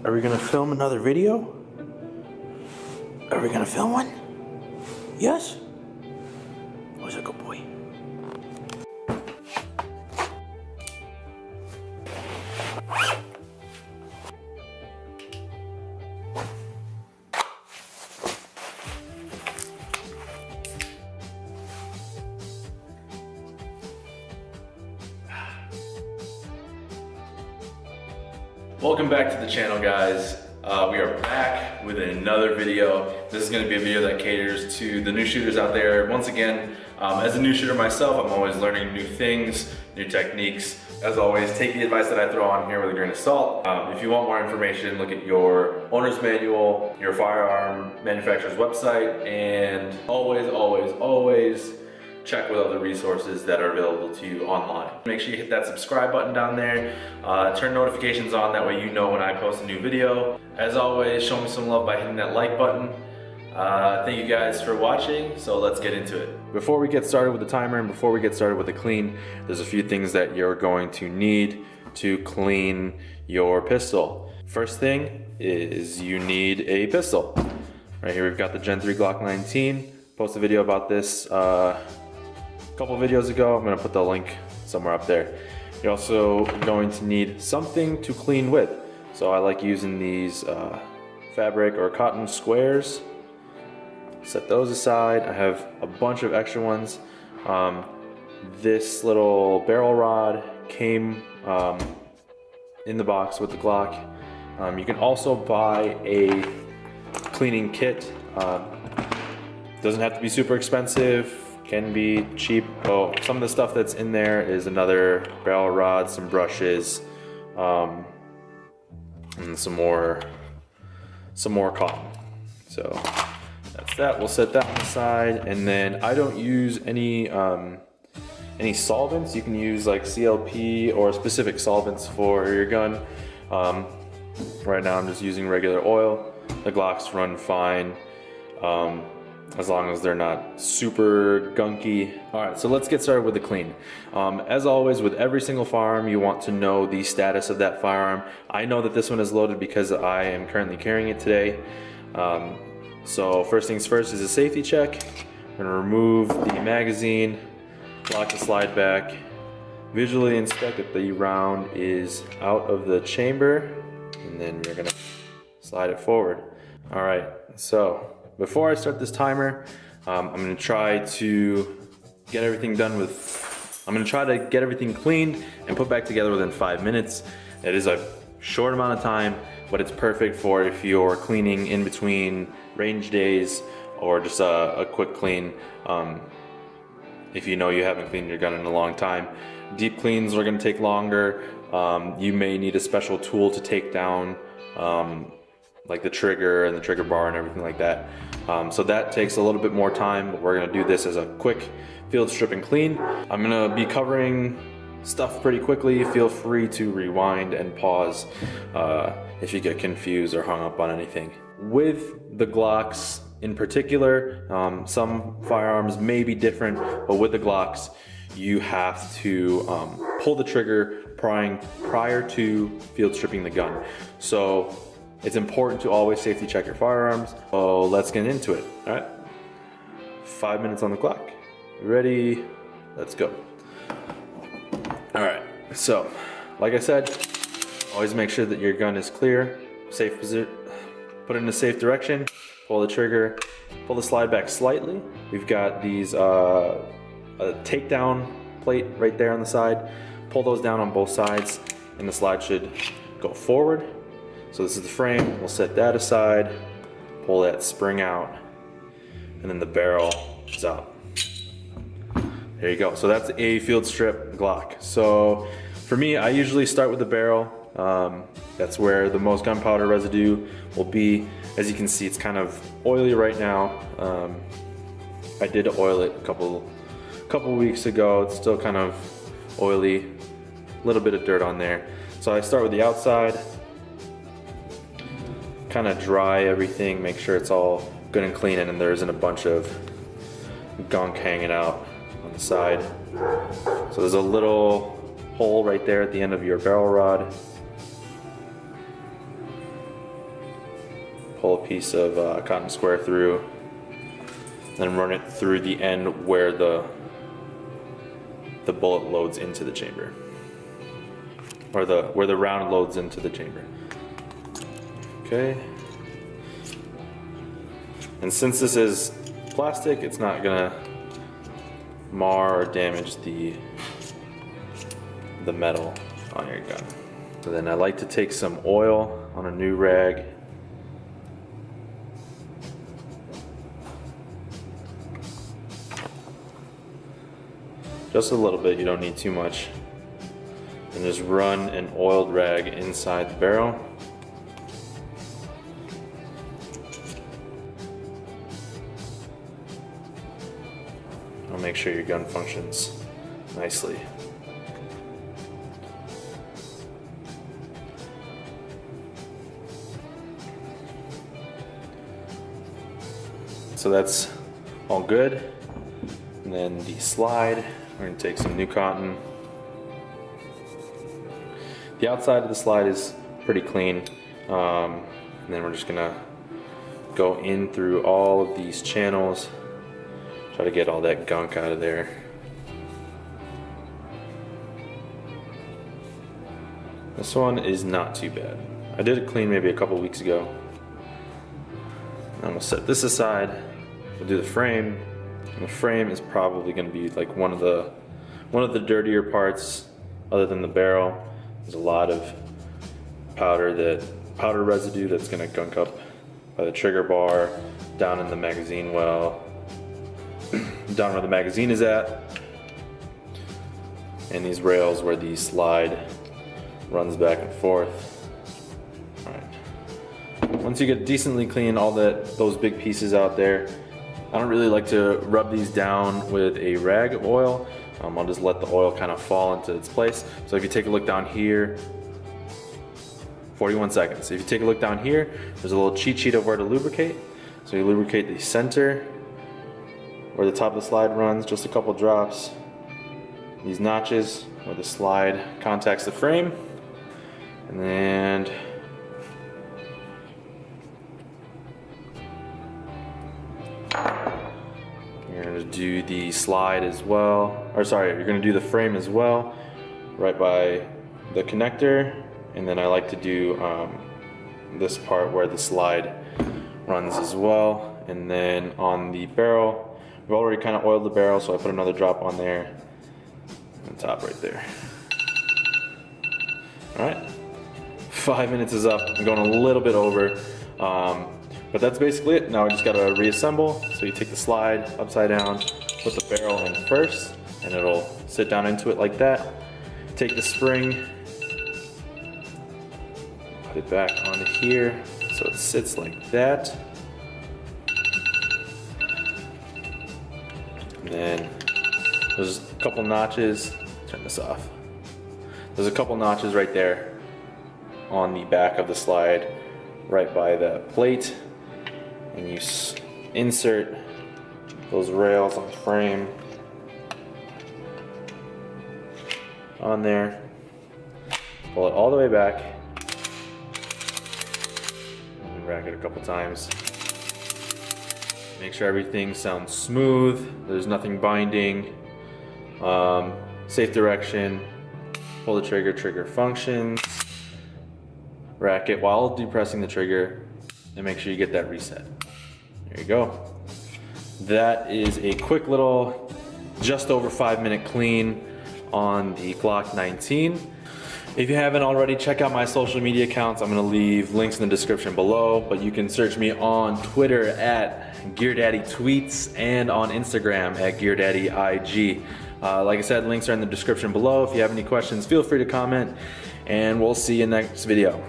Are we gonna film another video? Are we gonna film one? Yes? Who's a good boy? Welcome back to the channel, guys. We are back with another video. This is going to be a video that caters to the new shooters out there. Once again, as a new shooter myself, I'm always learning new things, new techniques. As always, take the advice that I throw on here with a grain of salt. If you want more information, look at your owner's manual, your firearm manufacturer's website, and always check with other resources that are available to you online. Make sure you hit that subscribe button down there, turn notifications on, that way you know when I post a new video. As always, show me some love by hitting that like button. Thank you guys for watching, so let's get into it. Before we get started with the timer and before we get started with the clean, there's a few things that you're going to need to clean your pistol. First thing is you need a pistol. Right here we've got the Gen 3 Glock 19. Posted a video about this a couple videos ago. I'm gonna put the link somewhere up there. You're also going to need something to clean with. So I like using these fabric or cotton squares. Set those aside. I have a bunch of extra ones. This little barrel rod came in the box with the Glock. You can also buy a cleaning kit. Doesn't have to be super expensive. Can be cheap. Oh, some of the stuff that's in there is another barrel rod, some brushes, and some more cotton. So that's that. We'll set that on the side, and then I don't use any solvents. You can use like CLP or specific solvents for your gun. Right now I'm just using regular oil. The Glocks run fine. As long as they're not super gunky. All right, so let's get started with the clean. As always, with every single firearm, you want to know the status of that firearm. I know that this one is loaded because I am currently carrying it today. So first things first is a safety check. I'm gonna remove the magazine, lock the slide back, visually inspect that the round is out of the chamber, and then we're gonna slide it forward. All right, so before I start this timer, I'm gonna try to get everything cleaned and put back together within 5 minutes. It is a short amount of time, but it's perfect for if you're cleaning in between range days or just a quick clean. If you know you haven't cleaned your gun in a long time. Deep cleans are gonna take longer. You may need a special tool to take down like the trigger and the trigger bar and everything like that. So that takes a little bit more time, but we're gonna do this as a quick field strip and clean. I'm gonna be covering stuff pretty quickly. Feel free to rewind and pause if you get confused or hung up on anything. With the Glocks in particular, some firearms may be different, but with the Glocks, you have to pull the trigger prior to field stripping the gun. So it's important to always safety check your firearms. So let's get into it. All right, 5 minutes on the clock. Ready? Let's go. All right, so like I said, always make sure that your gun is clear, safe position, put it in a safe direction, pull the trigger, pull the slide back slightly. We've got these a takedown plate right there on the side. Pull those down on both sides and the slide should go forward. So this is the frame, we'll set that aside, pull that spring out, and then the barrel is out. There you go, so that's a field strip Glock. So for me, I usually start with the barrel. That's where the most gunpowder residue will be. As you can see, it's kind of oily right now. I did oil it a couple weeks ago. It's still kind of oily, a little bit of dirt on there. So I start with the outside, kind of dry everything, make sure it's all good and clean, and then there isn't a bunch of gunk hanging out on the side. So there's a little hole right there at the end of your barrel rod. pull a piece of cotton square through, then run it through the end where the bullet loads into the chamber, or where the round loads into the chamber. Okay. And since this is plastic, it's not gonna mar or damage the metal on your gun. So then I like to take some oil on a new rag. Just a little bit, you don't need too much. And just run an oiled rag inside the barrel. I'll make sure your gun functions nicely. So that's all good. And then the slide, we're going to take some new cotton. The outside of the slide is pretty clean. And then we're just going to go in through all of these channels, try to get all that gunk out of there. This one is not too bad. I did it clean maybe a couple weeks ago. And we'll set this aside. We'll do the frame. And the frame is probably going to be like one of the dirtier parts, other than the barrel. There's a lot of powder residue that's going to gunk up by the trigger bar, down in the magazine well, down where the magazine is at, and these rails where the slide runs back and forth. All right. Once you get decently clean, all those big pieces out there, I don't really like to rub these down with a rag of oil. I'll just let the oil kind of fall into its place. So if you take a look down here, 41 seconds. So if you take a look down here, there's a little cheat sheet of where to lubricate. So you lubricate the center, where the top of the slide runs, just a couple drops. These notches where the slide contacts the frame. And then you're going to do the slide as well, or sorry, you're going to do the frame as well, right by the connector. And then I like to do this part where the slide runs as well. And then on the barrel, we've already kind of oiled the barrel, so I put another drop on there, on top right there. All right, 5 minutes is up. I'm going a little bit over, but that's basically it. Now I just gotta reassemble. So you take the slide upside down, put the barrel in first, and it'll sit down into it like that. Take the spring, put it back onto here so it sits like that. And then there's a couple notches, turn this off. There's a couple notches right there on the back of the slide, right by the plate. And you insert those rails on the frame on there, pull it all the way back, and rack it a couple times. Make sure everything sounds smooth, there's nothing binding. Safe direction, pull the trigger, trigger functions, rack it while depressing the trigger, and make sure you get that reset. There you go. That is a quick little, just over 5 minute clean on the Glock 19. If you haven't already, check out my social media accounts. I'm gonna leave links in the description below, but you can search me on Twitter at GearDaddyTweets and on Instagram at GearDaddyIG. Like I said, links are in the description below. If you have any questions, feel free to comment, and we'll see you in the next video.